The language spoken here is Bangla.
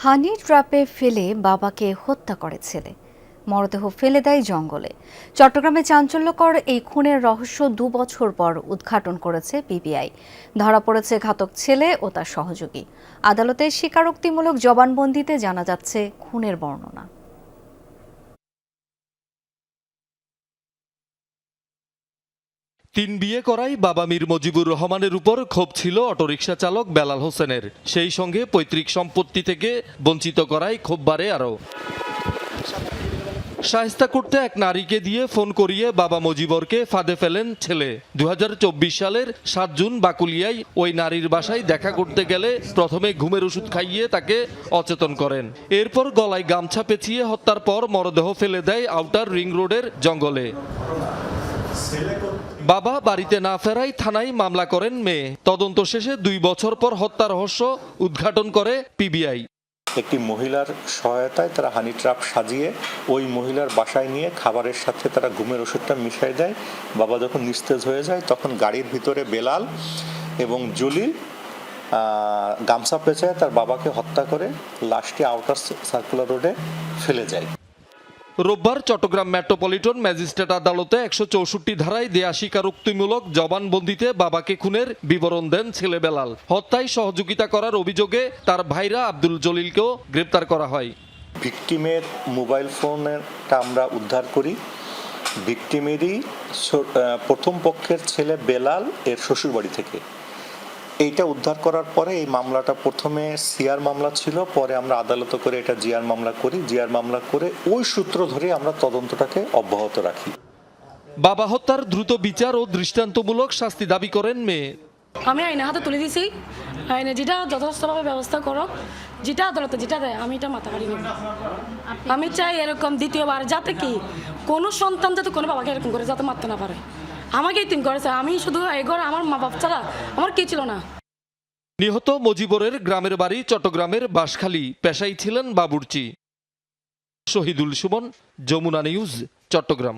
হানি ট্র্যাপে ফেলে বাবাকে হত্যা করে ছেলে, মরদেহ ফেলে দেয় জঙ্গলে। চট্টগ্রামে চাঞ্চল্যকর এই খুনের রহস্য 2 বছর পর উদ্ঘাটন করেছে পিবিআই। ধরা পড়েছে ঘাতক ছেলে ও তার সহযোগী। আদালতে স্বীকারোক্তিমূলক জবানবন্দিতে জানা যাচ্ছে খুনের বর্ণনা। তিন বিয়ে করাই বাবা মীর মুজিবুর রহমানের উপর ক্ষোভ ছিল অটোরিকশা চালক বেলাল হোসেনের। সেই সঙ্গে পৈতৃক সম্পত্তি থেকে বঞ্চিত করায় ক্ষোভ বাড়ে আরও। শায়েস্তা করতে এক নারীকে দিয়ে ফোন করিয়ে বাবা মুজিবরকে ফাঁদে ফেলেন ছেলে। 2024 সালের 7 জুন বাকুলিয়ায় ওই নারীর বাসায় দেখা করতে গেলে প্রথমে ঘুমের ওষুধ খাইয়ে তাকে অচেতন করেন। এরপর গলায় গামছা পেঁচিয়ে হত্যার পর মরদেহ ফেলে দেয় আউটার রিং রোডের জঙ্গলে। বাবা বাড়িতে না ফেরায় থানায় মামলা করেন মেয়ে। তদন্ত শেষে 2 বছর পর হত্যা রহস্য উদ্ঘাটন করে পিবিআই। একটি মহিলার সহায়তায় তারা হানি ট্র্যাপ সাজিয়ে ওই মহিলার বাসায় নিয়ে খাবারের সাথে তারা ঘুমের ওষুধটা মিশিয়ে দেয়। বাবা যখন নিস্তেজ হয়ে যায় তখন গাড়ির ভিতরে বেলাল এবং জলিল গামছা পেঁচায় তার বাবাকে হত্যা করে লাশটি আউটার সার্কুলার রোডে ফেলে যায়। রোববার চট্টগ্রাম মেট্রোপলিটন ম্যাজিস্ট্রেট আদালতে 164 ধারায় দেয়া স্বীকারোক্তিমূলক জবানবন্দিতে বাবাকে খুনের বিবরণ দেন ছেলে বেলাল। হত্যায় সহযোগিতা করার অভিযোগে তার ভাইরা আব্দুল জলিলকেও গ্রেপ্তার করা হয়। ভিকটিমের মোবাইল ফোনটা আমরা উদ্ধার করি। ভিকটিমেরই প্রথম পক্ষের ছেলে বেলাল এর শ্বশুরবাড়ি থেকে। এইটা উদ্ধার করার পরে এই মামলাটা প্রথমে সিআর মামলা ছিল, পরে আমরা আদালতে করে এটা জিআর মামলা করি। জিআর মামলা করে ওই সূত্র ধরে আমরা তদন্তটাকে অব্যাহত রাখি। বাবা হত্যার দ্রুত বিচার ও দৃষ্টান্তমূলক শাস্তি দাবি করেন মেয়ে। আমি আইনের হাতে তুলে দিয়েছি, আইনে যেটা যথেষ্টভাবে ব্যবস্থা করো, যেটা আদালতে যেটা দেয় আমি এটা মাথামারি নেব। আমি চাই এরকম দ্বিতীয়বার যাতে কি কোনো সন্তান যাতে কোনো বাবাকে এরকম করে যাতে মারতে না পারে। আমাকে ইতিম করেছে, আমি শুধু এই ঘরে আমার মা বাপ ছাড়া আমার কে ছিল না। নিহত মুজিবরের গ্রামের বাড়ি চট্টগ্রামের বাঁশখালী, পেশায় ছিলেন বাবুর্চি। শহীদুল সুমন, যমুনা নিউজ, চট্টগ্রাম।